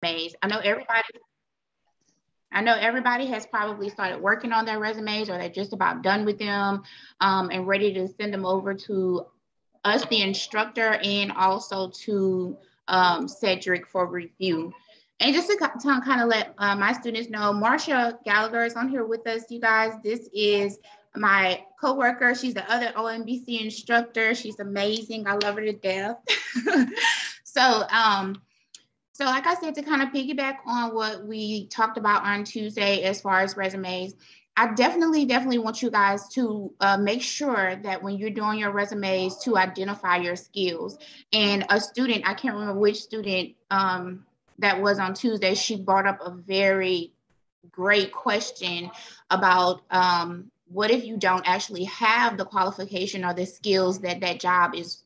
resumes. I know everybody has probably started working on their resumes, or they're just about done with them, and ready to send them over to us, the instructor, and also to Cedric for review. And just to kind of let my students know, Marsha Gallagher is on here with us, you guys. This is my coworker. She's the other OMBC instructor. She's amazing. I love her to death. so, so like I said, to kind of piggyback on what we talked about on Tuesday as far as resumes, I definitely want you guys to make sure that when you're doing your resumes to identify your skills. And a student, I can't remember which student that was on Tuesday, she brought up a very great question about what if you don't actually have the qualification or the skills that that job is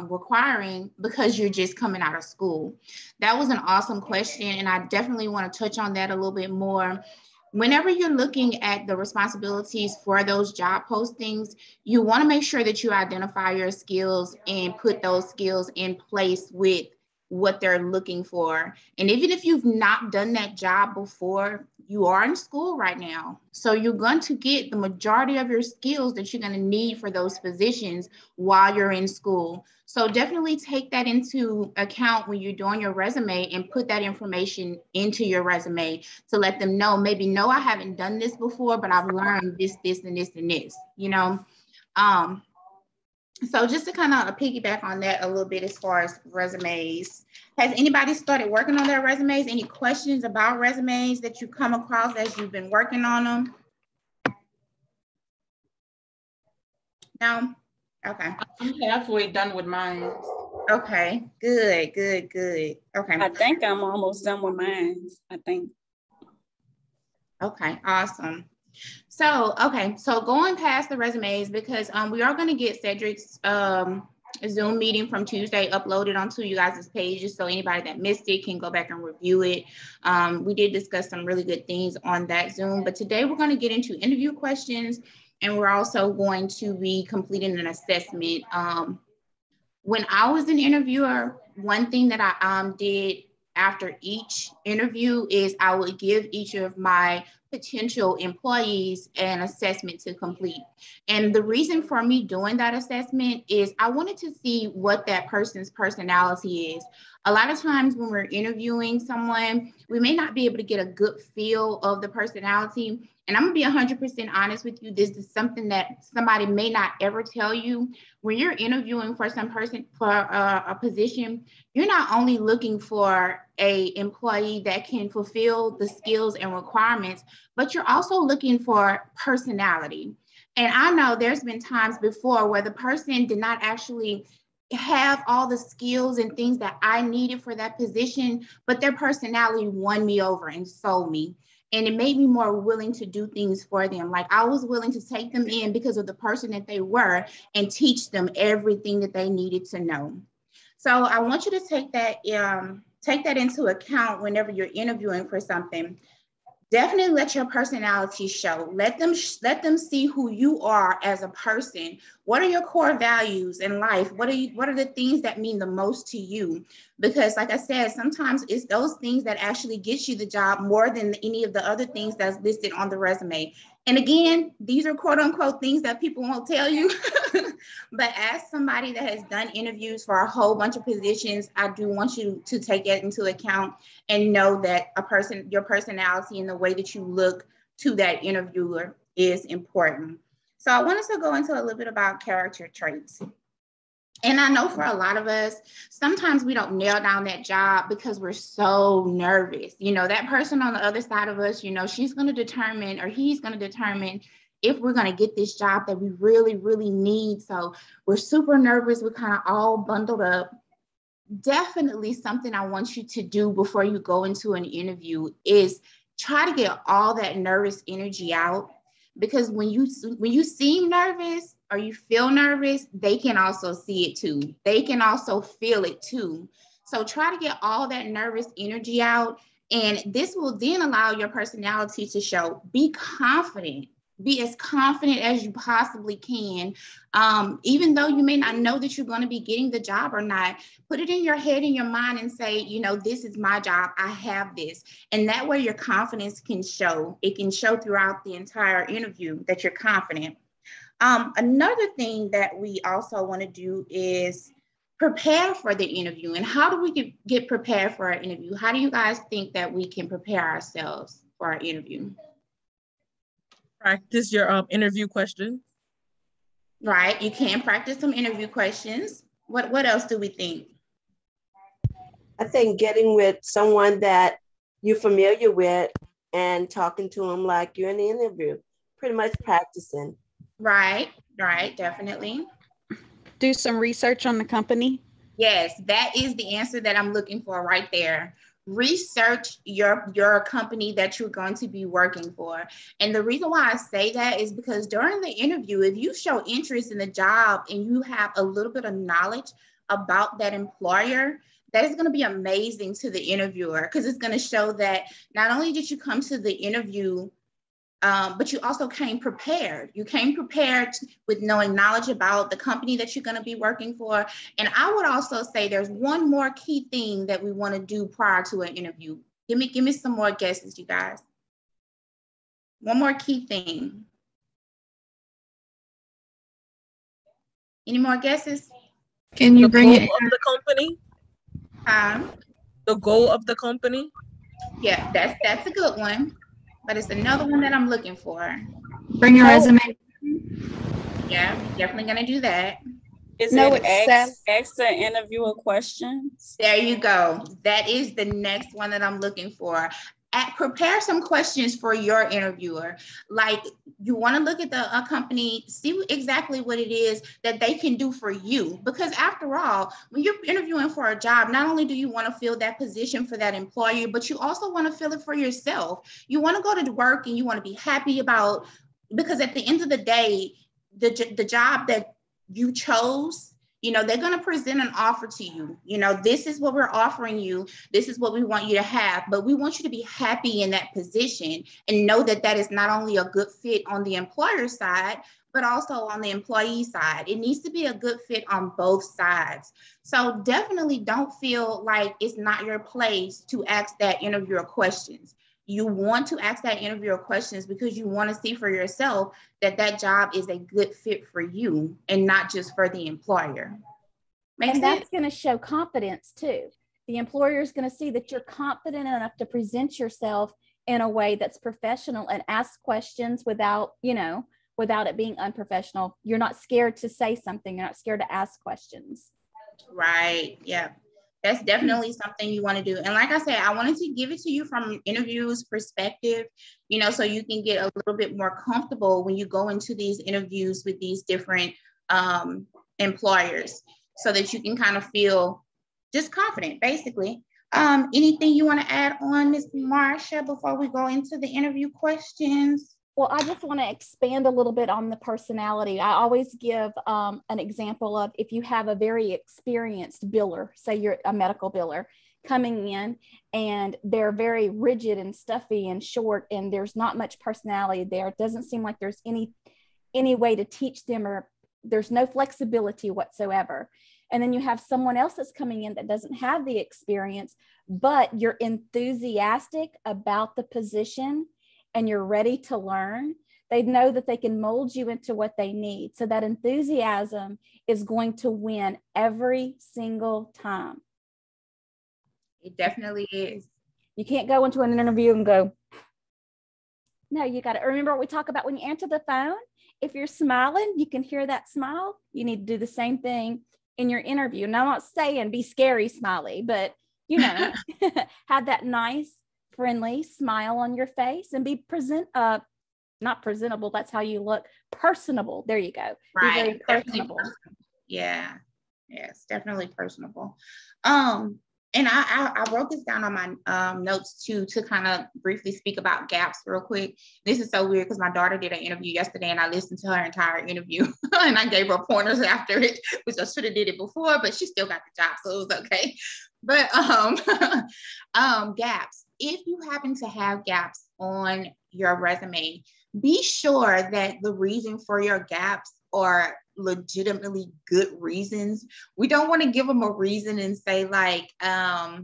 requiring because you're just coming out of school. That was an awesome question, and I definitely want to touch on that a little bit more. Whenever you're looking at the responsibilities for those job postings, you want to make sure that you identify your skills and put those skills in place with what they're looking for. And even if you've not done that job before, you are in school right now. So you're going to get the majority of your skills that you're going to need for those positions while you're in school. So definitely take that into account when you're doing your resume and put that information into your resume to let them know, maybe, no, I haven't done this before, but I've learned this, and this, you know. So just to kind of piggyback on that a little bit as far as resumes, has anybody started working on their resumes? Any questions about resumes that you come across as you've been working on them? No? Okay. I'm halfway done with mine. Okay, good. Okay. I think I'm almost done with mine, I think. Okay, awesome. So, okay, so going past the resumes, because we are going to get Cedric's Zoom meeting from Tuesday uploaded onto you guys' pages, so anybody that missed it can go back and review it. We did discuss some really good things on that Zoom, but today we're going to get into interview questions, and we're also going to be completing an assessment. When I was an interviewer, one thing that I did after each interview is I would give each of my potential employees an assessment to complete. And the reason for me doing that assessment is I wanted to see what that person's personality is. A lot of times when we're interviewing someone, we may not be able to get a good feel of the personality. And I'm gonna be 100% honest with you. This is something that somebody may not ever tell you. When you're interviewing for some person for a position, you're not only looking for a employee that can fulfill the skills and requirements, but you're also looking for personality. And I know there's been times before where the person did not actually have all the skills and things that I needed for that position, but their personality won me over and sold me. And it made me more willing to do things for them. Like I was willing to take them in because of the person that they were and teach them everything that they needed to know. So I want you to take that into account whenever you're interviewing for something. Definitely let your personality show. Let them see who you are as a person. What are your core values in life? What are the things that mean the most to you? Because like I said, sometimes it's those things that actually get you the job more than any of the other things that's listed on the resume. And again, these are quote unquote things that people won't tell you. But as somebody that has done interviews for a whole bunch of positions, I do want you to take it into account and know that your personality and the way that you look to that interviewer is important. So I want us to go into a little bit about character traits. And I know for a lot of us, sometimes we don't nail down that job because we're so nervous. You know, that person on the other side of us, you know, she's going to determine, or he's going to determine if we're going to get this job that we really, really need. So we're super nervous. We're kind of all bundled up. Definitely something I want you to do before you go into an interview is try to get all that nervous energy out, because when you seem nervous or you feel nervous, they can also see it too. They can also feel it too. So try to get all that nervous energy out, and this will then allow your personality to show. Be confident. be as confident as you possibly can. Even though you may not know that you're going to be getting the job or not, put it in your head, in your mind, and say, you know, this is my job. I have this. And that way your confidence can show. It can show throughout the entire interview that you're confident. Another thing that we also want to do is prepare for the interview. And how do we get prepared for our interview? How do you guys think that we can prepare ourselves for our interview? Practice your interview questions. Right, you can practice some interview questions. What else do we think? I think getting with someone that you're familiar with and talking to them like you're in the interview, pretty much practicing. Right, definitely. Do some research on the company. Yes, that is the answer that I'm looking for right there. Research your company that you're going to be working for. And the reason why I say that is because during the interview, if you show interest in the job and you have a little bit of knowledge about that employer, that is going to be amazing to the interviewer, because it's going to show that not only did you come to the interview, but you also came prepared. You came prepared with knowing knowledge about the company that you're going to be working for. And I would also say there's one more key thing that we want to do prior to an interview. Give me some more guesses, you guys. One more key thing. Any more guesses? Can you bring it of the company? The goal of the company? Yeah, that's a good one. But it's another one that I'm looking for. Bring your resume. Yeah, definitely gonna do that. Is it ask the interviewer questions? There you go. That is the next one that I'm looking for. Prepare some questions for your interviewer. Like, you want to look at the company, see exactly what it is that they can do for you. Because after all, when you're interviewing for a job, not only do you want to fill that position for that employer, but you also want to fill it for yourself. You want to go to work and you want to be happy about, because at the end of the day, the job that you chose, you know, they're going to present an offer to you. You know, this is what we're offering you. This is what we want you to have. But we want you to be happy in that position and know that that is not only a good fit on the employer side, but also on the employee side. It needs to be a good fit on both sides. So definitely don't feel like it's not your place to ask that interviewer questions. You want to ask that interviewer questions because you want to see for yourself that that job is a good fit for you and not just for the employer. And that's going to show confidence too. The employer is going to see that you're confident enough to present yourself in a way that's professional and ask questions without, you know, without it being unprofessional. You're not scared to say something. You're not scared to ask questions. Right. Yeah. That's definitely something you want to do. And like I said, I wanted to give it to you from an interviews perspective, you know, so you can get a little bit more comfortable when you go into these interviews with these different employers, so that you can kind of feel just confident, basically. Anything you want to add on, Ms. Marsha, before we go into the interview questions? Well, I just want to expand a little bit on the personality. I always give an example of if you have a very experienced biller, say you're a medical biller coming in and they're very rigid and stuffy and short and there's not much personality there. It doesn't seem like there's any way to teach them, or there's no flexibility whatsoever. And then you have someone else that's coming in that doesn't have the experience, but you're enthusiastic about the position and you're ready to learn. They know that they can mold you into what they need. So that enthusiasm is going to win every single time. It definitely is. You can't go into an interview and go, no, you got to remember what we talk about when you answer the phone. If you're smiling, you can hear that smile. You need to do the same thing in your interview. And I'm not saying be scary smiley, but, you know, have that nice, friendly smile on your face and be not presentable. That's how you look. Personable. There you go. Right. Be very personable. Yeah. Yes, definitely personable. And I wrote this down on my notes too, to kind of briefly speak about gaps real quick. This is so weird because my daughter did an interview yesterday and I listened to her entire interview and I gave her pointers after it, which I should have did it before, but she still got the job, so it was okay. But gaps. If you happen to have gaps on your resume, be sure that the reason for your gaps are legitimately good reasons. We don't want to give them a reason and say like, I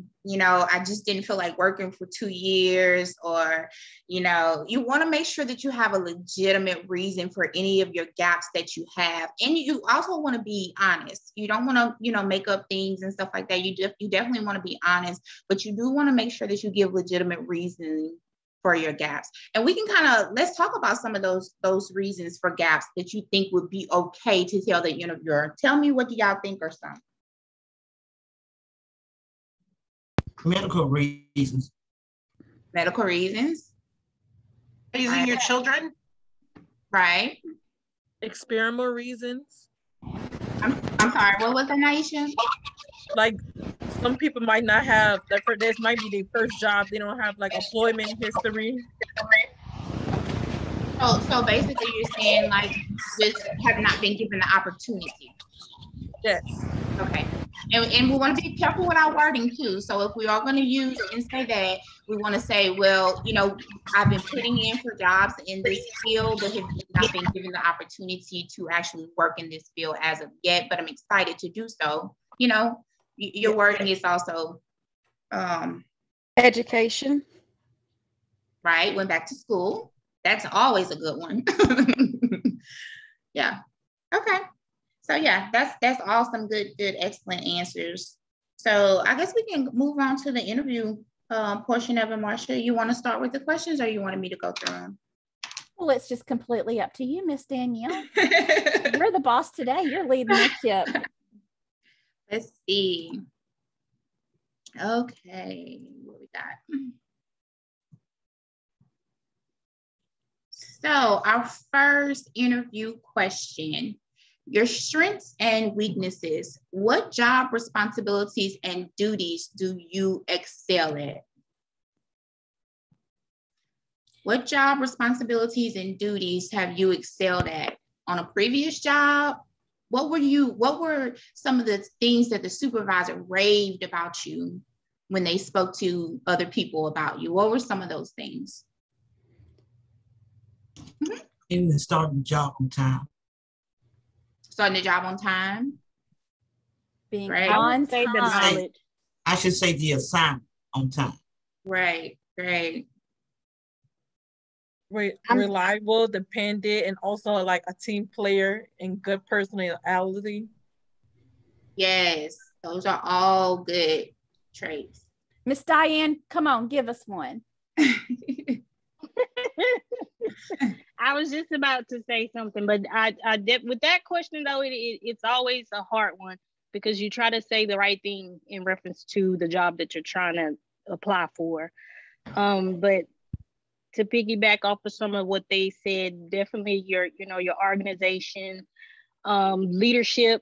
just didn't feel like working for 2 years, or, you want to make sure that you have a legitimate reason for any of your gaps that you have. And you also want to be honest. You don't want to, make up things and stuff like that. You definitely want to be honest, but you do want to make sure that you give legitimate reasoning for your gaps. And we can let's talk about some of those reasons for gaps that you think would be okay to tell the interviewer. Tell me, what do y'all think are some? Medical reasons. Medical reasons. Raising your children. Right. Experimental reasons. I'm sorry, what was the Naisha? Like some people might not have this might be their first job. They don't have like employment history. So basically you're saying like just have not been given the opportunity. Yes. Okay. And we want to be careful with our wording too. So if we are going to use and say that, we want to say, well, I've been putting in for jobs in this field, but have not been given the opportunity to actually work in this field as of yet, but I'm excited to do so. Your wording is also education. Right. Went back to school. That's always a good one. Yeah. Okay. So yeah, that's all some good, excellent answers. So I guess we can move on to the interview portion of it. Marcia, you want to start with the questions, or you wanted me to go through them? Well, it's just completely up to you, Miss Danielle. You're the boss today. You're leading the ship. Let's see. Okay, what we got? So our first interview question: your strengths and weaknesses. What job responsibilities and duties do you excel at? What job responsibilities and duties have you excelled at on a previous job? What were some of the things that the supervisor raved about you when they spoke to other people about you? What were some of those things? And starting the job on time. Starting the job on time. Being right. on say the time. knowledge. I should say the assignment on time. Right. Reliable, dependent, and also like a team player and good personality. Yes, those are all good traits. Miss Diane, come on, give us one. I was just about to say something, but I with that question though, it's always a hard one because you try to say the right thing in reference to the job that you're trying to apply for. But to piggyback off of some of what they said, definitely your organization, leadership,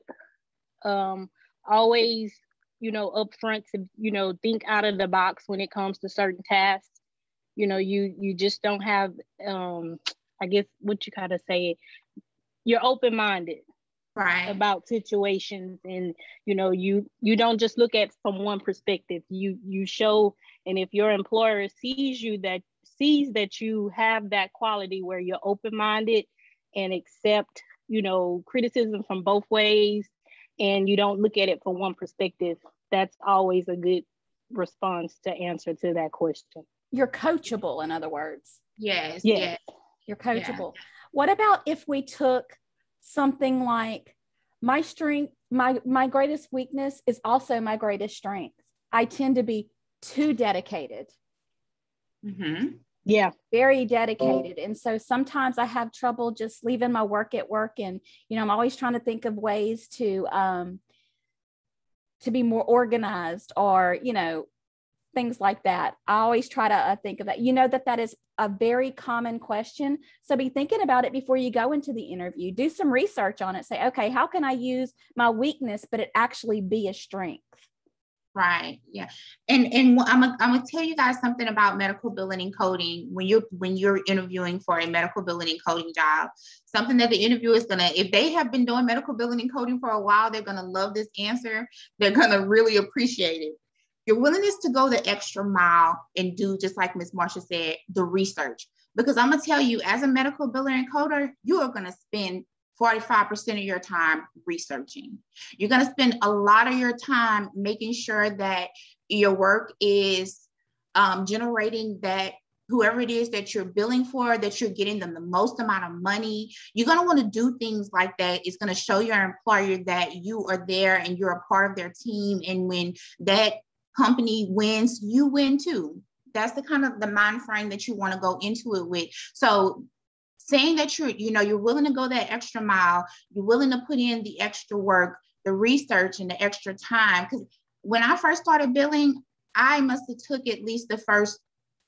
always, upfront to, think out of the box when it comes to certain tasks. You just don't have, I guess what you gotta say, you're open-minded about situations, and you don't just look at from one perspective. You show, and if your employer sees that you have that quality where you're open-minded and accept criticism from both ways, and you don't look at it from one perspective, that's always a good response to answer to that question. You're coachable, in other words. Yes. You're coachable. Yeah. What about if we took something like my strength, my greatest weakness is also my greatest strength. I tend to be too dedicated. Mm-hmm. Yeah. Very dedicated. And so sometimes I have trouble just leaving my work at work. And, I'm always trying to think of ways to be more organized, or, things like that. I always try to think of that. That is a very common question. So be thinking about it before you go into the interview. Do some research on it. Say, okay, how can I use my weakness, but it actually be a strength? Right. Yeah. And I'm gonna tell you guys something about medical billing and coding. When you're interviewing for a medical billing and coding job, something that the interviewer is if they have been doing medical billing and coding for a while, they're gonna love this answer. They're gonna really appreciate it. Your willingness to go the extra mile and do, just like Ms. Marcia said, the research. Because I'm gonna tell you, as a medical biller and coder, you are gonna spend 45% of your time researching. You're gonna spend a lot of your time making sure that your work is generating that whoever it is that you're billing for, that you're getting them the most amount of money. You're going to want to do things like that. It's going to show your employer that you are there and you're a part of their team. And when that company wins, you win too. That's the kind of the mind frame that you want to go into it with. So saying that you're willing to go that extra mile, you're willing to put in the extra work, the research and the extra time. Because when I first started billing, I must have took at least the first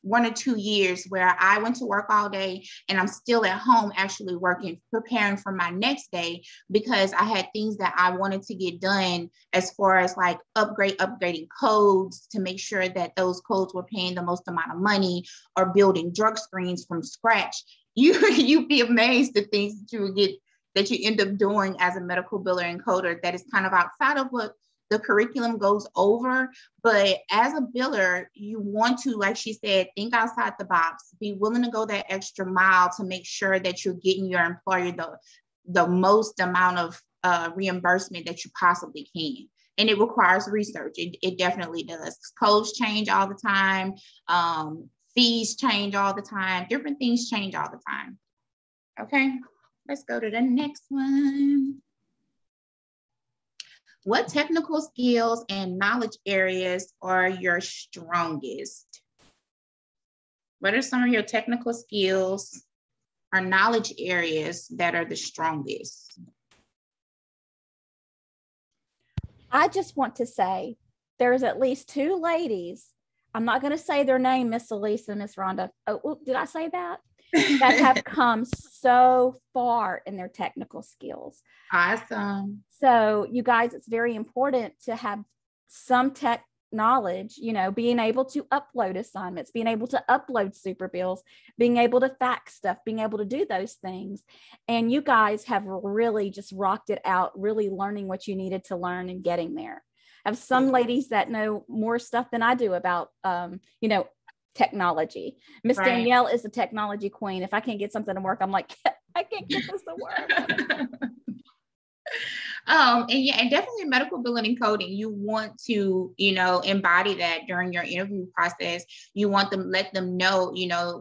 1 or 2 years where I went to work all day and I'm still at home actually working, preparing for my next day, because I had things that I wanted to get done as far as like upgrading codes to make sure that those codes were paying the most amount of money, or building drug screens from scratch. You'd be amazed at things that you end up doing as a medical biller and coder that is kind of outside of what the curriculum goes over. But as a biller, you want to, like she said, think outside the box, be willing to go that extra mile to make sure that you're getting your employer the most amount of reimbursement that you possibly can. And it requires research. It definitely does. Codes change all the time. Fees change all the time. Different things change all the time. Okay, let's go to the next one. What technical skills and knowledge areas are your strongest? What are some of your technical skills or knowledge areas that are the strongest? I just want to say there's at least 2 ladies. I'm not going to say their name, Miss Elise and Miss Rhonda. Oh, did I say that? That have come so far in their technical skills. Awesome. So you guys, it's very important to have some tech knowledge, being able to upload assignments, being able to upload super bills, being able to fax stuff, being able to do those things. And you guys have really just rocked it out, really learning what you needed to learn and getting there. I have some ladies that know more stuff than I do about, technology. Miss Right. Danielle is the technology queen. If I can't get something to work, I'm like, I can't get this to work. And definitely medical billing and coding, you want to, embody that during your interview process. You want them, let them know,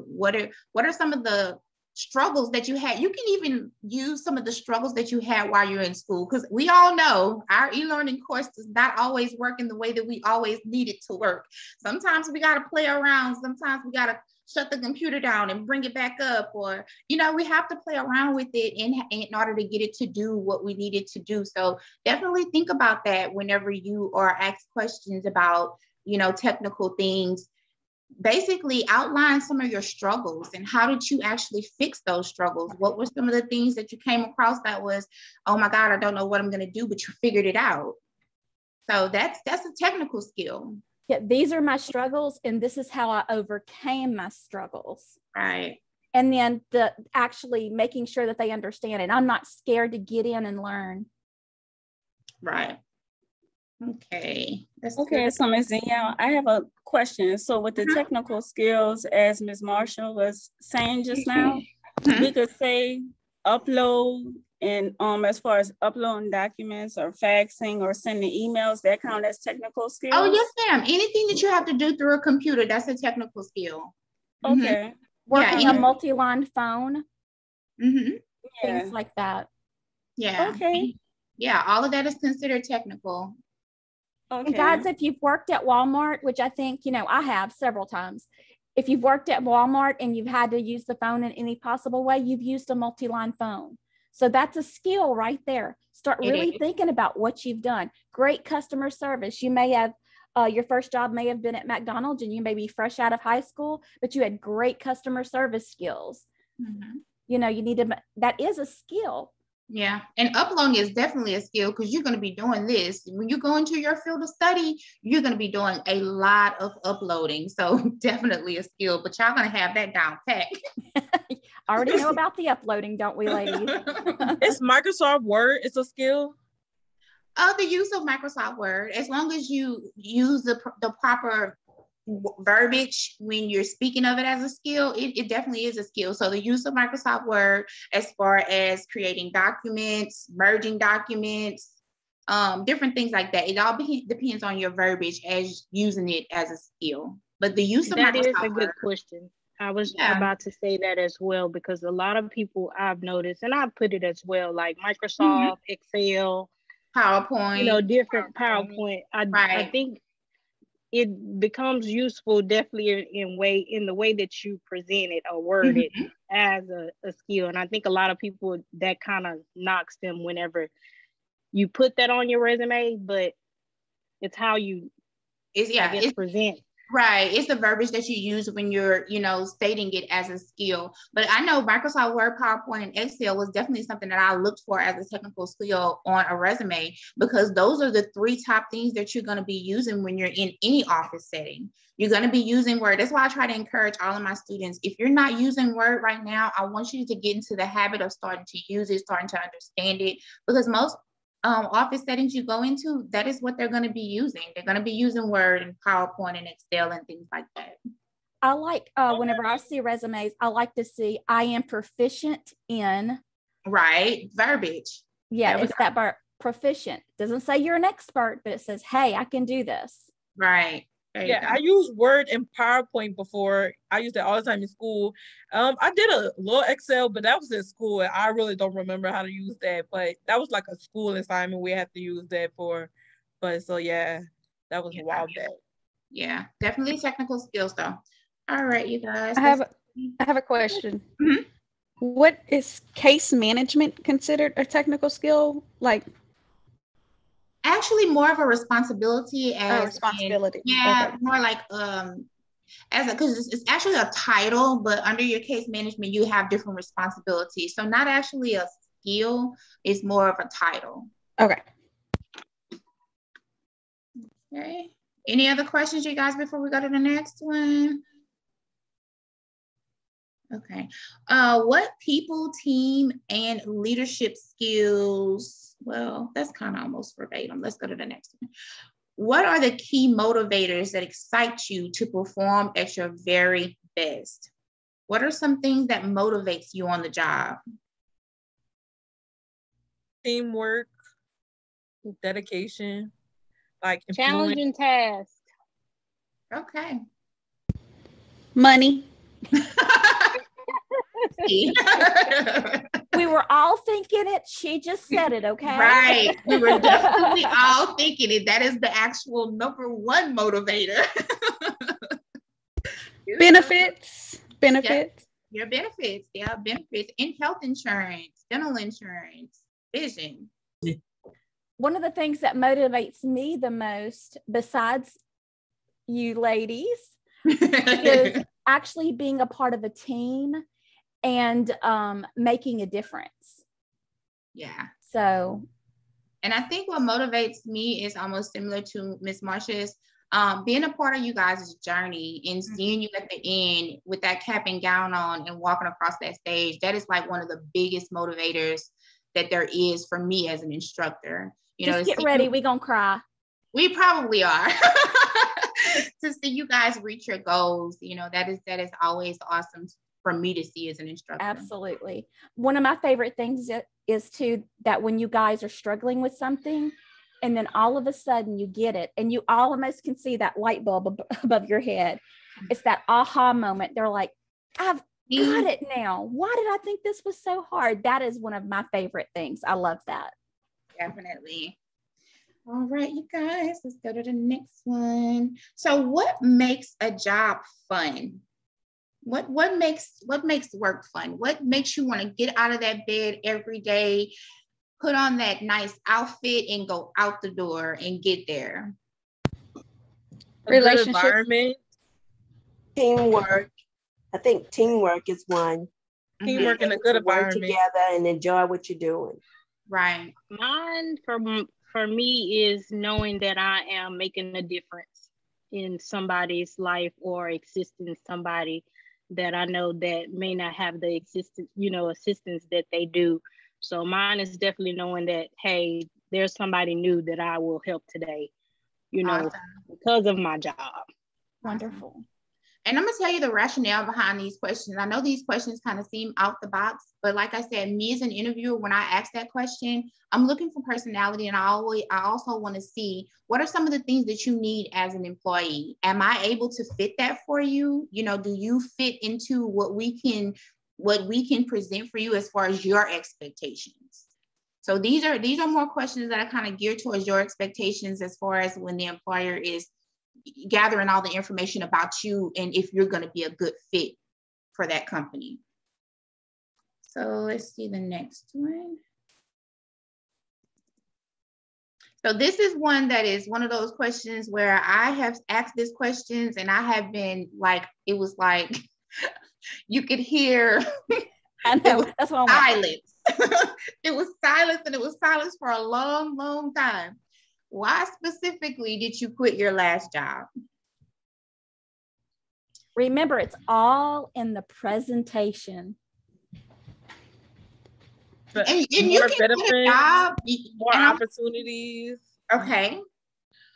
what are some of the struggles that you had. You can even use some of the struggles that you had while you're in school, because we all know our e-learning course does not always work in the way that we always need it to work. Sometimes we got to play around. Sometimes we got to shut the computer down and bring it back up, or, we have to play around with it in order to get it to do what we need it to do. So definitely think about that whenever you are asked questions about, technical things. Basically outline some of your struggles and how did you actually fix those struggles? What were some of the things that you came across that was, oh my God, I don't know what I'm going to do, but you figured it out. So that's a technical skill. Yeah, these are my struggles and this is how I overcame my struggles. Right. And then actually making sure that they understand it. I'm not scared to get in and learn. Right. Okay. Okay, so Ms. Danielle, I have a question. So with the technical skills, as Ms. Marshall was saying just now, we could say upload, and as far as uploading documents or faxing or sending emails, that count as technical skills? Oh, yes, ma'am. Anything that you have to do through a computer, that's a technical skill. Okay. Working a multi-line phone, things like that. Yeah. Okay. Yeah, all of that is considered technical. Okay. And guys, if you've worked at Walmart, which I think, I have several times, if you've worked at Walmart and you've had to use the phone in any possible way, you've used a multi-line phone. So that's a skill right there. Start really thinking about what you've done. Great customer service. You may have, your first job may have been at McDonald's and you may be fresh out of high school, but you had great customer service skills. You need to, that is a skill. Yeah, and uploading is definitely a skill because you're going to be doing this. When you go into your field of study, you're going to be doing a lot of uploading. So definitely a skill, but y'all going to have that down pat. Already know about the uploading, don't we, ladies? Is Microsoft Word, it's a skill? The use of Microsoft Word, as long as you use the proper verbiage when you're speaking of it as a skill, it definitely is a skill. So the use of Microsoft Word as far as creating documents, merging documents, different things like that. It all depends on your verbiage as using it as a skill. But the use of That Microsoft is a good Word, question. I was about to say that as well, because a lot of people I've noticed, and I put it as well, like Microsoft, Excel, PowerPoint, different PowerPoint. I think it becomes useful definitely in the way that you present it or word it as a skill. And I think a lot of people, that kind of knocks them whenever you put that on your resume, but it's how you present. Right. It's the verbiage that you use when you're, stating it as a skill. But I know Microsoft Word, PowerPoint, and Excel was definitely something that I looked for as a technical skill on a resume, because those are the 3 top things that you're going to be using when you're in any office setting. You're going to be using Word. That's why I try to encourage all of my students. If you're not using Word right now, I want you to get into the habit of starting to use it, starting to understand it, because most office settings you go into, that is what they're going to be using. They're going to be using Word and PowerPoint and Excel and things like that. I like whenever I see resumes, I like to see I am proficient in. Right. Verbiage. Yeah, it's that proficient. Doesn't say you're an expert, but it says, hey, I can do this. Right. Yeah, I used Word and PowerPoint before. I used it all the time in school. I did a little Excel, but that was in school, and I really don't remember how to use that. But that was like a school assignment we had to use that for. But so yeah, that was a while back. Yeah, definitely technical skills though. All right, you guys. I have a question. Mm-hmm. What is case management considered a technical skill? Like, actually more of a responsibility Okay. More like because it's actually a title, but under your case management you have different responsibilities, so not actually a skill, it's more of a title. Okay. Any other questions, you guys, before we go to the next one? Okay. What people, team, and leadership skills? Well, that's kind of almost verbatim. Let's go to the next one. What are the key motivators that excite you to perform at your very best? What are some things that motivates you on the job? Teamwork, dedication, like challenging tasks. Okay. Money. We were all thinking it. She just said it, okay? Right. We were definitely all thinking it. That is the actual #1 motivator. Benefits. Your benefits. Yeah, benefits and health insurance, dental insurance, vision. One of the things that motivates me the most, besides you ladies, is actually being a part of a team and making a difference. Yeah. So. And I think what motivates me is almost similar to Miss Marsha's, being a part of you guys' journey and seeing you at the end with that cap and gown on and walking across that stage. That is like one of the biggest motivators that there is for me as an instructor. Just get ready. We're going to cry. We probably are. To see you guys reach your goals, that is always awesome for me to see as an instructor. Absolutely. One of my favorite things is too, that when you guys are struggling with something and then all of a sudden you get it and you almost can see that light bulb above your head. It's that aha moment. They're like, I've got it now. Why did I think this was so hard? That is one of my favorite things. I love that. Definitely. All right, you guys, let's go to the next one. So what makes a job fun? What makes work fun? What makes you want to get out of that bed every day, put on that nice outfit and go out the door and get there? Relationship. Environment. Teamwork. I think teamwork is one. Teamwork in a good environment. Work together and enjoy what you're doing. Right. Mine for me is knowing that I am making a difference in somebody's life or assisting somebody that I know that may not have the assistance that they do. So mine is definitely knowing that, hey, there's somebody new that I will help today, awesome. Because of my job. Wonderful. And I'm gonna tell you the rationale behind these questions. I know these questions kind of seem out the box, but like I said, me as an interviewer, when I ask that question, I'm looking for personality, and I also want to see what are some of the things that you need as an employee. Am I able to fit that for you? You know, do you fit into what we can present for you as far as your expectations? So these are more questions that are kind of geared towards your expectations as far as when the employer is gathering all the information about you and if you're going to be a good fit for that company. So let's see the next one. So this is one that is one of those questions where I have asked these questions and I have been like, it was like, you could hear I know, that's what I want. silence. It was silence, and it was silence for a long, long time. Why specifically did you quit your last job? Remember, it's all in the presentation. And more you can benefits, quit a job, more opportunities. Okay,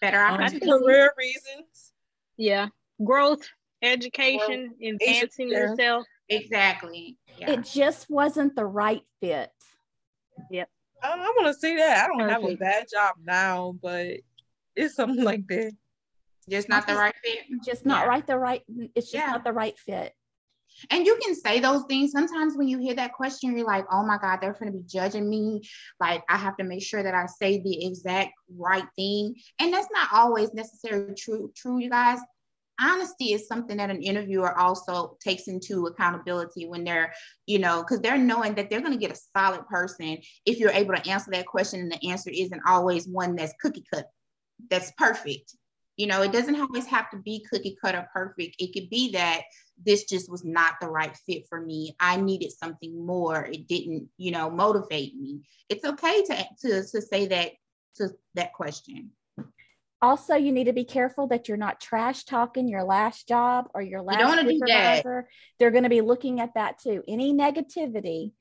better opportunities. Career reasons. Yeah, growth, education, enhancing yourself. Exactly. Yeah. It just wasn't the right fit. Yep. I want to see that. I don't have a Perfect. bad job now, but it's something like that. Just not the right fit. Just not right. It's just not the right fit. And you can say those things. Sometimes when you hear that question, you're like, oh my God, they're going to be judging me. Like, I have to make sure that I say the exact right thing. And that's not always necessarily true, you guys. Honesty is something that an interviewer also takes into accountability when they're, because they're knowing that they're going to get a solid person if you're able to answer that question and the answer isn't always one that's cookie cut, that's perfect. It doesn't always have to be cookie cut or perfect. It could be that this just was not the right fit for me. I needed something more. It didn't, motivate me. It's okay to say that to that question. Also, you need to be careful that you're not trash talking your last job or your last supervisor. They're going to be looking at that too. Any negativity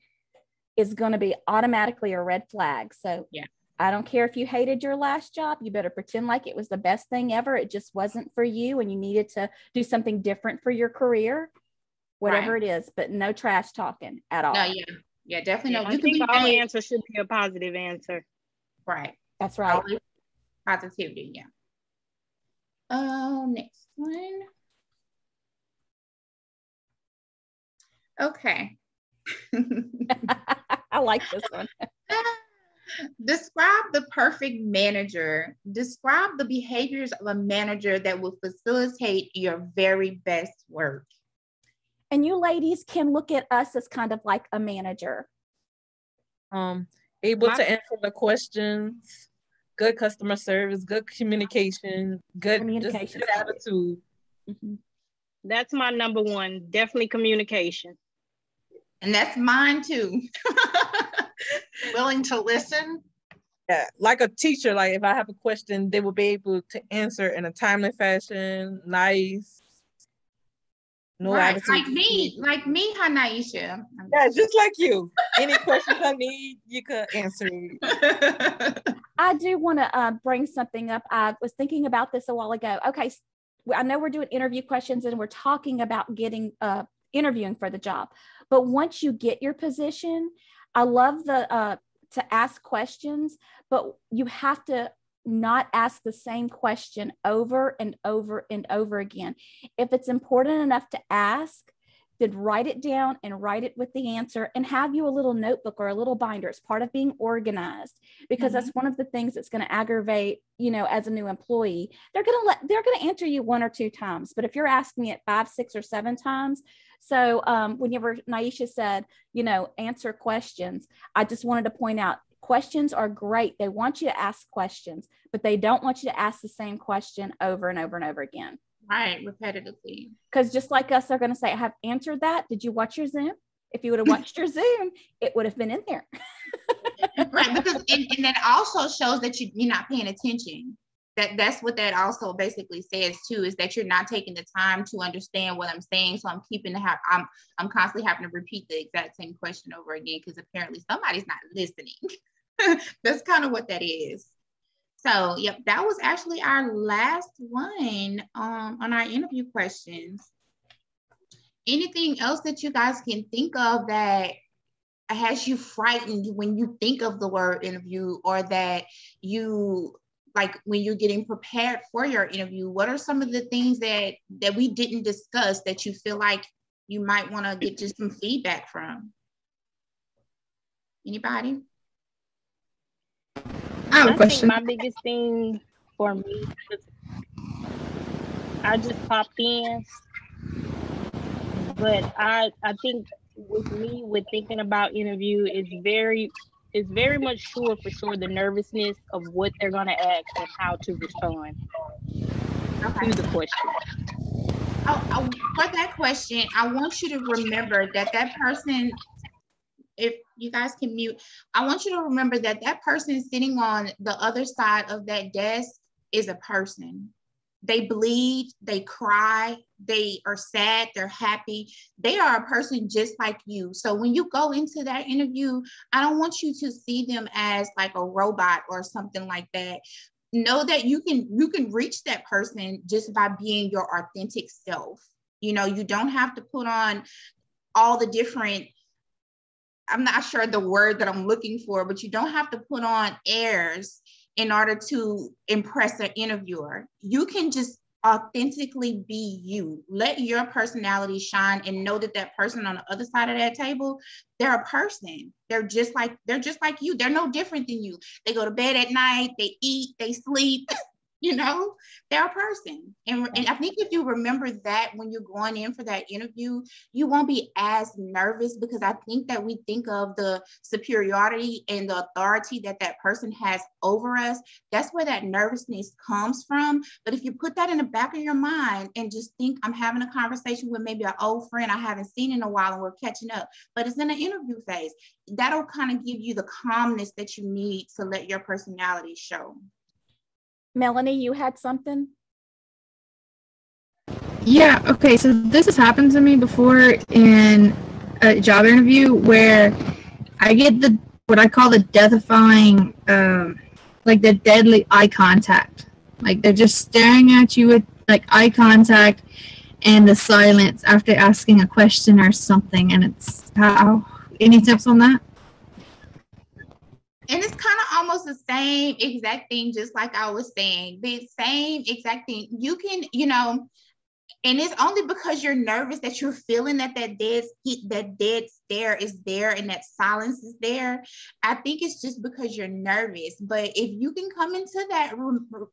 is going to be automatically a red flag. So I don't care if you hated your last job, you better pretend like it was the best thing ever. It just wasn't for you and you needed to do something different for your career, whatever it is, but no trash talking at all. No, yeah, definitely. Yeah, I think all answers should be a positive answer. Right. That's right. Always positivity, yeah. Next one. Okay. I like this one. Describe the perfect manager. Describe the behaviors of a manager that will facilitate your very best work. And you ladies can look at us as kind of like a manager. Able to answer the questions, good customer service, good communication, good attitude. Mm-hmm. That's my number one, definitely communication. And that's mine too. Willing to listen. Yeah, like a teacher, like if I have a question, they will be able to answer in a timely fashion, nice. No attitude. Like me, Hanaisha. Yeah, just like you. Any questions I need, you could answer me. I do want to bring something up. I was thinking about this a while ago. Okay, I know we're doing interview questions and we're talking about getting interviewing for the job. But once you get your position, I love to ask questions, but you have to not ask the same question over and over and over again. If it's important enough to ask, then write it down and write it with the answer and have you a little notebook or a little binder. It's part of being organized, because that's one of the things that's going to aggravate, as a new employee. They're going to answer you 1 or 2 times, but if you're asking it 5, 6, or 7 times. So whenever Naisha said, answer questions, I just wanted to point out, questions are great. They want you to ask questions, but they don't want you to ask the same question over and over and over again. Right, repetitively. Because just like us, they're going to say, I have answered that. Did you watch your Zoom? If you would have watched your Zoom, it would have been in there. Right, because and that also shows that you're not paying attention. That's what that also basically says too, is that you're not taking the time to understand what I'm saying. So I'm constantly having to repeat the exact same question over again because apparently somebody's not listening. That's kind of what that is. So, yep, that was actually our last one on our interview questions. Anything else that you guys can think of that has you frightened when you think of the word interview, or that you, like when you're getting prepared for your interview, what are some of the things that we didn't discuss that you feel like you might want to get just some feedback from? Anybody? I have a I question. think my biggest thing for me is I just popped in, but I think with me, with thinking about interview, it's very much sure for sure the nervousness of what they're gonna ask and how to respond to the question. For that question, I want you to remember that person, if you guys can mute, I want you to remember that person sitting on the other side of that desk is a person. They bleed, they cry, they are sad, they're happy. They are a person just like you. So when you go into that interview, I don't want you to see them as like a robot or something like that. Know that you can reach that person just by being your authentic self. You know, you don't have to put on all the different, I'm not sure the word that I'm looking for, but you don't have to put on airs in order to impress an interviewer. You can just authentically be you. Let your personality shine, and know that that person on the other side of that table, they're a person. They're just like you. They're no different than you. They go to bed at night, they eat, they sleep. You know, they're a person. And I think if you remember that when you're going in for that interview, you won't be as nervous, because I think that we think of the superiority and the authority that person has over us. That's where that nervousness comes from. But if you put that in the back of your mind and just think, I'm having a conversation with maybe an old friend I haven't seen in a while and we're catching up, but it's in an interview phase, that'll kind of give you the calmness that you need to let your personality show. Melanie, you had something? Yeah, okay, so this has happened to me before in a job interview where I get what I call the death-defying, like the deadly eye contact. Like they're just staring at you with like eye contact, and the silence after asking a question or something. And it's any tips on that? And it's kind of almost the same exact thing, just like I was saying, the same exact thing. You can, you know, and it's only because you're nervous that you're feeling that dead stare is there and that silence is there. I think it's just because you're nervous. But if you can come into that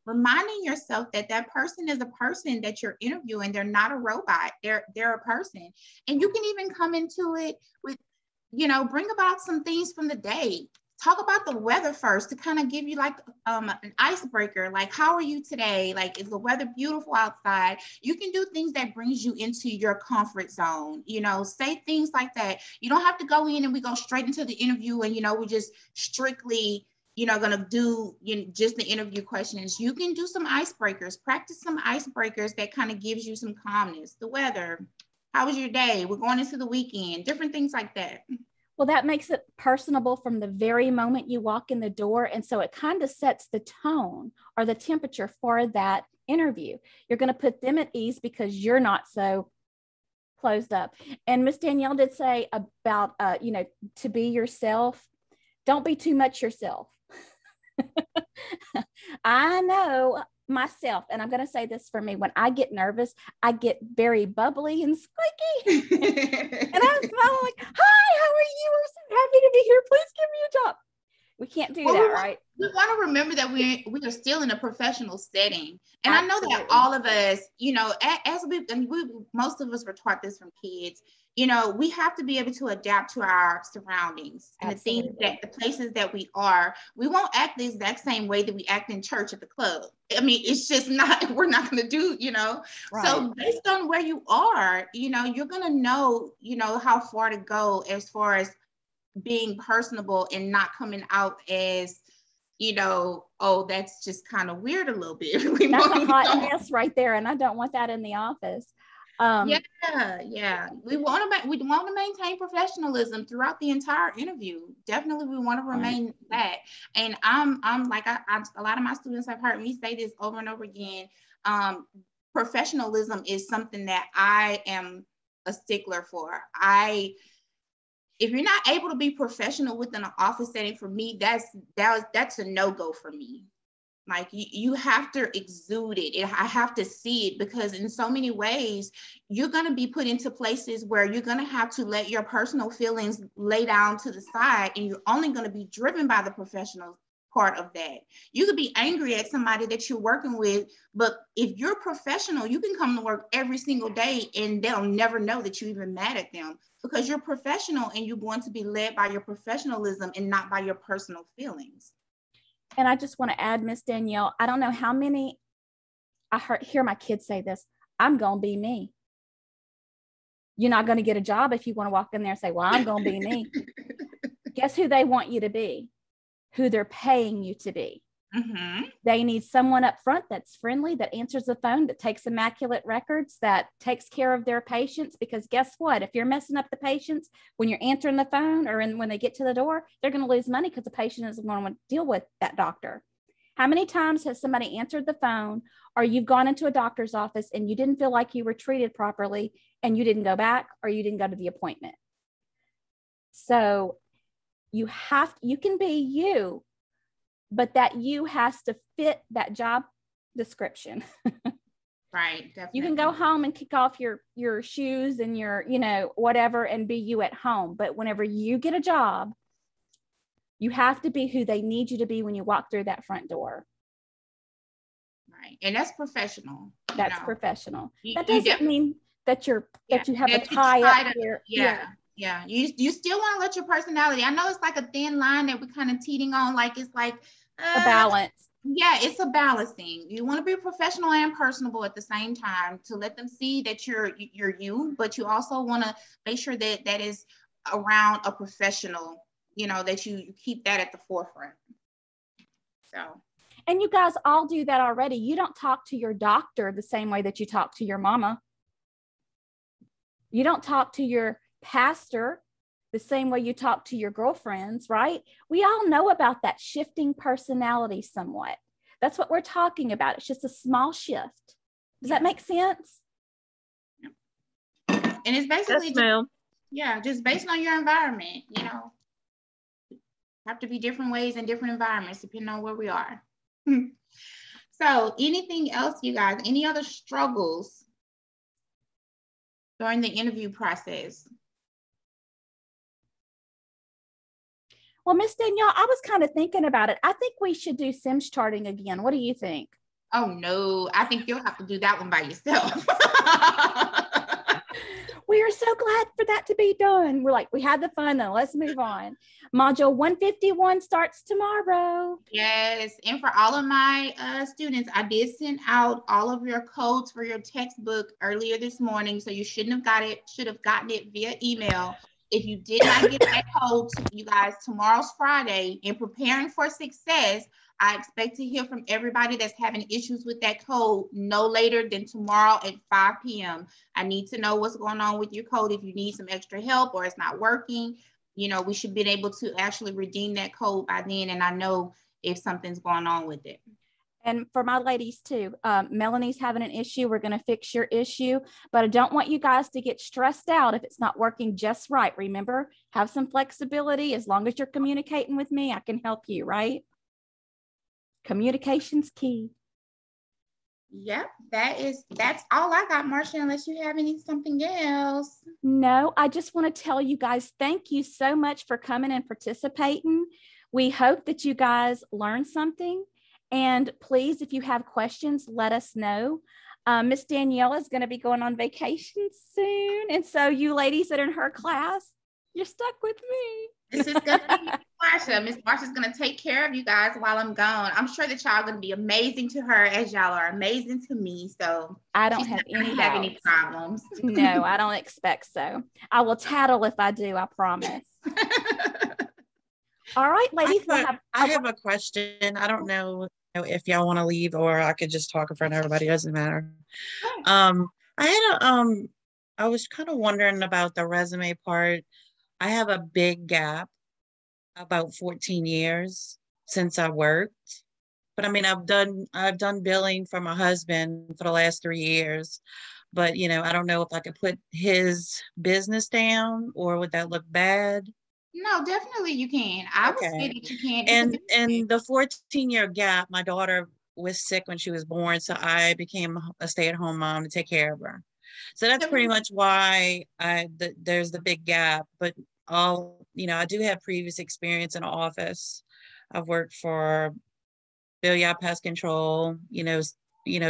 reminding yourself that person is a person that you're interviewing, they're not a robot, they're a person. And you can even come into it with, you know, bring about some things from the day. Talk about the weather first to kind of give you like an icebreaker. Like, how are you today? Like, is the weather beautiful outside? You can do things that brings you into your comfort zone. You know, say things like that. You don't have to go in and we go straight into the interview and, you know, we're just strictly, you know, gonna do just the interview questions. You can do some icebreakers, practice some icebreakers that kind of gives you some calmness. The weather, how was your day? We're going into the weekend, different things like that. Well, that makes it personable from the very moment you walk in the door. And so it kind of sets the tone or the temperature for that interview. You're going to put them at ease because you're not so closed up. And Miss Danielle did say about, you know, to be yourself. Don't be too much yourself. I know myself, and I'm going to say this for me, when I get nervous, I get very bubbly and squeaky. And I'm smiling like, hi, how are you? I'm so happy to be here. Please give me a job. We can't do that, right? We want to remember that we are still in a professional setting. And Absolutely. I know that all of us, you know, most of us were taught this from kids, you know, we have to be able to adapt to our surroundings and Absolutely. the places that we are. We won't act the exact same way that we act in church at the club. I mean, it's just not, we're not going to do, you know. Right. So based on where you are, you know, you're going to know, you know, how far to go as far as being personable and not coming out as, you know, oh, that's just kind of weird a little bit. That's a hot mess right there. And I don't want that in the office. Yeah. We want to maintain professionalism throughout the entire interview. Definitely, we want to remain that. And I'm like a lot of my students have heard me say this over and over again. Professionalism is something that I am a stickler for. If you're not able to be professional within an office setting, for me, that's a no-go for me. Like you have to exude it. I have to see it, because in so many ways, you're going to be put into places where you're going to have to let your personal feelings lay down to the side, and you're only going to be driven by the professional part of that. You could be angry at somebody that you're working with, but if you're professional, you can come to work every single day and they'll never know that you're even mad at them, because you're professional and you're going to be led by your professionalism and not by your personal feelings. And I just want to add, Miss Danielle, I don't know how many, hear my kids say this, I'm going to be me. You're not going to get a job if you want to walk in there and say, well, I'm going to be me. Guess who they want you to be? Who they're paying you to be. Mm-hmm. They need someone up front that's friendly, that answers the phone, that takes immaculate records, that takes care of their patients. Because guess what? If you're messing up the patients when you're answering the phone or when they get to the door, they're going to lose money because the patient isn't going to deal with that doctor. How many times has somebody answered the phone, or you've gone into a doctor's office and you didn't feel like you were treated properly and you didn't go back, or you didn't go to the appointment? So you can be you, but that you has to fit that job description. Right. Definitely. You can go home and kick off your shoes and your, whatever, and be you at home. But whenever you get a job, you have to be who they need you to be when you walk through that front door. Right. And that's professional. That's professional. That doesn't mean that you have a tie up here. Yeah. You still want to let your personality. I know it's like a thin line that we're kind of teeting on, like it's like a balance. Yeah, it's a balancing. You want to be professional and personable at the same time, to let them see that you're you, but you also want to make sure that that is around a professional, that you keep that at the forefront. So. And you guys all do that already. You don't talk to your doctor the same way that you talk to your mama. You don't talk to your pastor the same way you talk to your girlfriends, right? We all know about that shifting personality somewhat. That's what we're talking about. It's just a small shift. Does that make sense? And it's basically just based on your environment, have to be different ways in different environments depending on where we are. So anything else, you guys, any other struggles during the interview process? Well, Miss Danielle, I was kind of thinking about it. I think we should do Sims charting again. What do you think? Oh, no. I think you'll have to do that one by yourself. We are so glad for that to be done. We're like, we had the fun, though. Let's move on. Module 151 starts tomorrow. Yes. And for all of my students, I did send out all of your codes for your textbook earlier this morning. So you should have gotten it via email. If you did not get that code, you guys, tomorrow's Friday. In preparing for success, I expect to hear from everybody that's having issues with that code no later than tomorrow at 5 p.m. I need to know what's going on with your code. If you need some extra help or it's not working, we should be able to actually redeem that code by then. And I know if something's going on with it. And for my ladies too, Melanie's having an issue. We're going to fix your issue, but I don't want you guys to get stressed out if it's not working just right. Remember, have some flexibility. As long as you're communicating with me, I can help you, right? Communication's key. Yep, that's all I got, Marcia, unless you have something else. No, I just want to tell you guys, thank you so much for coming and participating. We hope that you guys learned something. And please, if you have questions, let us know. Miss Danielle is going to be going on vacation soon. And so you ladies that are in her class, you're stuck with me. This is going to be Marsha. Miss Marsha's going to take care of you guys while I'm gone. I'm sure that y'all are going to be amazing to her as y'all are amazing to me. So I don't have any problems. No, I don't expect so. I will tattle if I do, I promise. All right, ladies. I have a question. I don't know if y'all want to leave or I could just talk in front of everybody. It doesn't matter. I was kind of wondering about the resume part. I have a big gap, about 14 years since I worked. But I mean, I've done billing for my husband for the last 3 years. But I don't know if I could put his business down, or would that look bad? No, definitely you can. I would say Okay. that you can. It's a And the 14-year gap, my daughter was sick when she was born, so I became a stay-at-home mom to take care of her. So that's pretty much why there's the big gap. But I do have previous experience in office. I've worked for Bill Yacht Pest Control,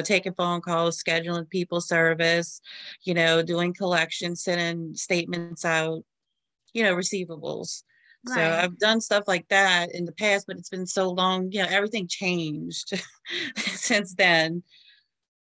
taking phone calls, scheduling people service, doing collections, sending statements out, receivables. So Right. I've done stuff like that in the past, but it's been so long, everything changed since then.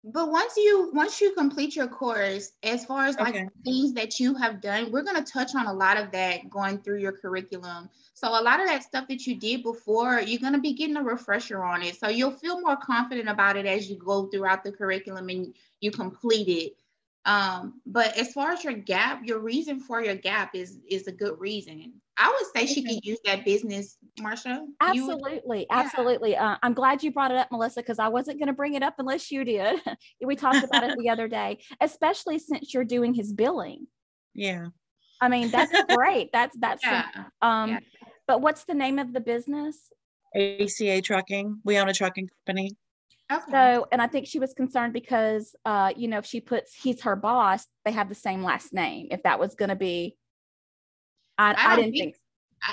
But once you complete your course, as far as like Okay. things that you have done, we're going to touch on a lot of that going through your curriculum. So a lot of that stuff that you did before, you're going to be getting a refresher on it. So you'll feel more confident about it as you go throughout the curriculum and you complete it. But as far as your gap, your reason for your gap is a good reason. I would say she could use that business, Marsha. Absolutely. Absolutely. I'm glad you brought it up, Melissa, because I wasn't going to bring it up unless you did. We talked about it the other day, especially since you're doing his billing. Yeah. I mean, that's great. That's Yeah. But what's the name of the business? ACA Trucking. We own a trucking company. Okay. So, and I think she was concerned because, if she puts he's her boss, they have the same last name. If that was going to be, I didn't think.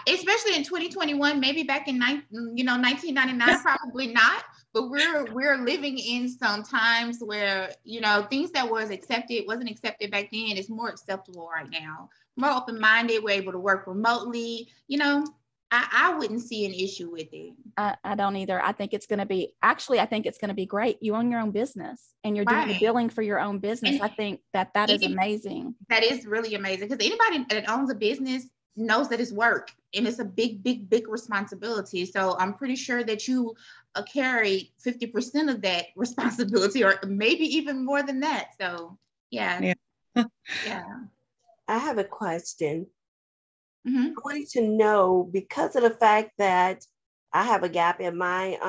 Especially in 2021, maybe back in 1999, probably not. But we're living in some times where things that wasn't accepted back then is more acceptable right now. More open-minded. We're able to work remotely. I wouldn't see an issue with it. I don't either. I think it's going to be great. You own your own business and you're doing the billing for your own business. And I think that is amazing. That is really amazing, because anybody that owns a business knows that it's work and it's a big, big, big responsibility. So I'm pretty sure that you carry 50% of that responsibility, or maybe even more than that. So yeah. Yeah. I have a question. Mm-hmm. I wanted to know, because of the fact that I have a gap in my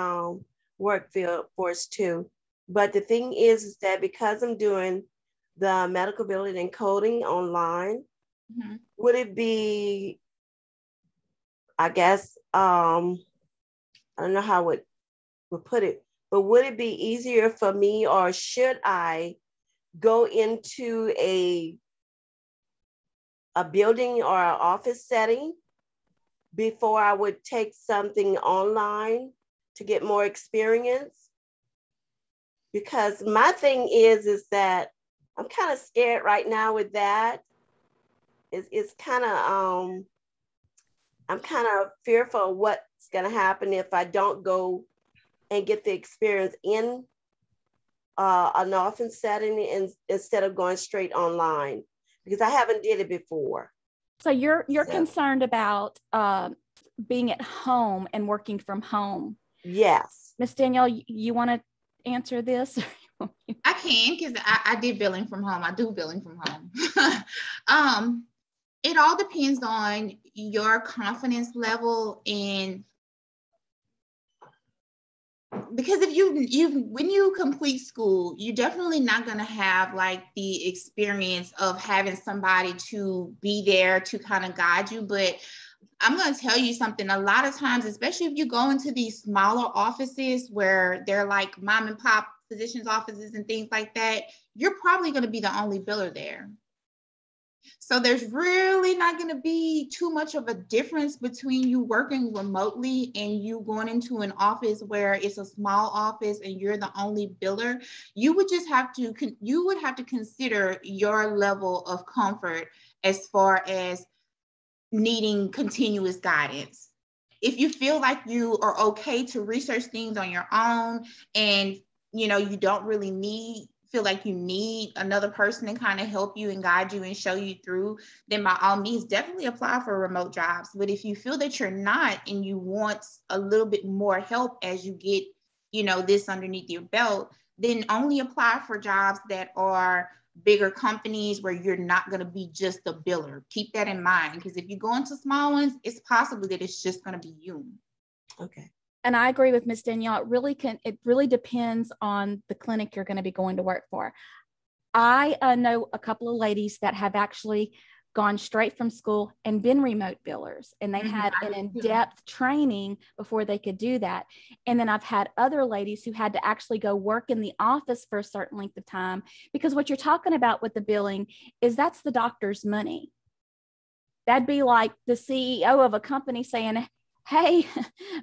work field force too, but the thing is that because I'm doing the medical billing and coding online, mm-hmm. would it be, I guess, I don't know how it would put it, but would it be easier for me, or should I go into a building or an office setting before I would take something online to get more experience? Because my thing is that I'm kind of scared right now with that. It's kind of, I'm kind of fearful of what's going to happen if I don't go and get the experience in an office setting instead of going straight online, because I haven't did it before. So you're concerned about being at home and working from home. Yes. Miss Danielle, you want to answer this? I can, because I did billing from home. I do billing from home. It all depends on your confidence level, and because if when you complete school, you're definitely not going to have like the experience of having somebody to be there to kind of guide you. But I'm going to tell you something. A lot of times, especially if you go into these smaller offices where they're like mom and pop physicians' offices and things like that, you're probably going to be the only biller there. So there's really not going to be too much of a difference between you working remotely and you going into an office where it's a small office and you're the only biller. You would have to consider your level of comfort as far as needing continuous guidance. If you feel like you are okay to research things on your own, and you don't really feel like you need another person to kind of help you and guide you and show you through, then by all means, definitely apply for remote jobs. But if you feel that you're not and you want a little bit more help as you get, this underneath your belt, then only apply for jobs that are bigger companies where you're not going to be just a biller. Keep that in mind, because if you go into small ones, it's possible that it's just going to be you. Okay. And I agree with Miss Danielle. It really depends on the clinic you're going to be going to work for. I know a couple of ladies that have actually gone straight from school and been remote billers, and they had an in-depth training before they could do that. And then I've had other ladies who had to actually go work in the office for a certain length of time, because what you're talking about with the billing is that's the doctor's money. That'd be like the CEO of a company saying, hey,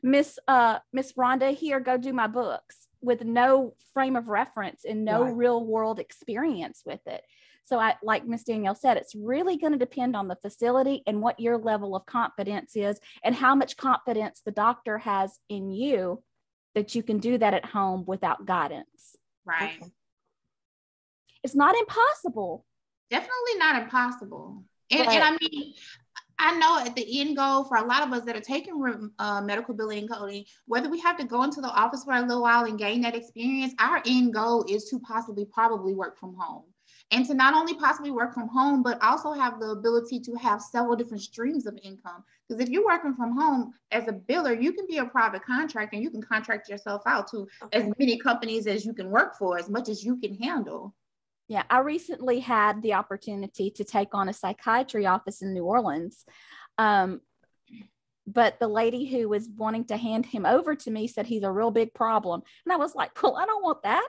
Miss Rhonda, here, go do my books, with no frame of reference and no real world experience with it. So like Miss Danielle said, it's really going to depend on the facility and what your level of confidence is and how much confidence the doctor has in you that you can do that at home without guidance. Right. Okay. It's not impossible. Definitely not impossible. And I mean, I know at the end goal for a lot of us that are taking medical billing and coding, whether we have to go into the office for a little while and gain that experience, our end goal is to probably work from home. And to not only possibly work from home, but also have the ability to have several different streams of income. Because if you're working from home as a biller, you can be a private contractor and you can contract yourself out to as many companies as you can work for, as much as you can handle. Yeah, I recently had the opportunity to take on a psychiatry office in New Orleans. But the lady who was wanting to hand him over to me said he's a real big problem. And I was like, well, I don't want that.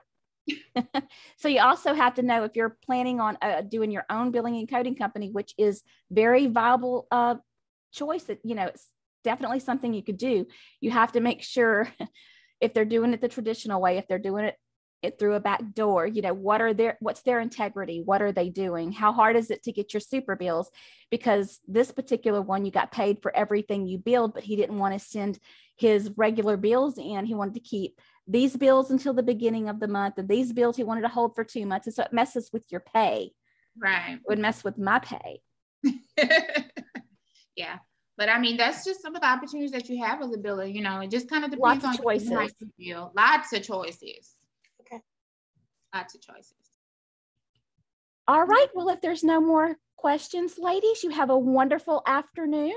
So you also have to know if you're planning on doing your own billing and coding company, which is very viable choice. That, you know, it's definitely something you could do. You have to make sure if they're doing it the traditional way, if they're doing it through a back door, you know, what's their integrity? What are they doing? How hard is it to get your super bills? Because this particular one, you got paid for everything you billed, but he didn't want to send his regular bills in. He wanted to keep these bills until the beginning of the month, and these bills he wanted to hold for 2 months. And so it messes with your pay. Right. It would mess with my pay. Yeah. But I mean, that's just some of the opportunities that you have as a biller. You know, it just kind of depends on choices. How you feel. Lots of choices. Okay. Lots of choices. All right. Well, if there's no more questions, ladies, you have a wonderful afternoon.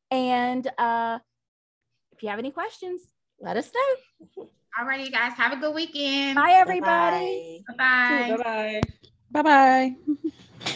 And if you have any questions, let us know. All right, you guys. Have a good weekend. Bye, everybody. Bye-bye. Bye-bye. Bye-bye.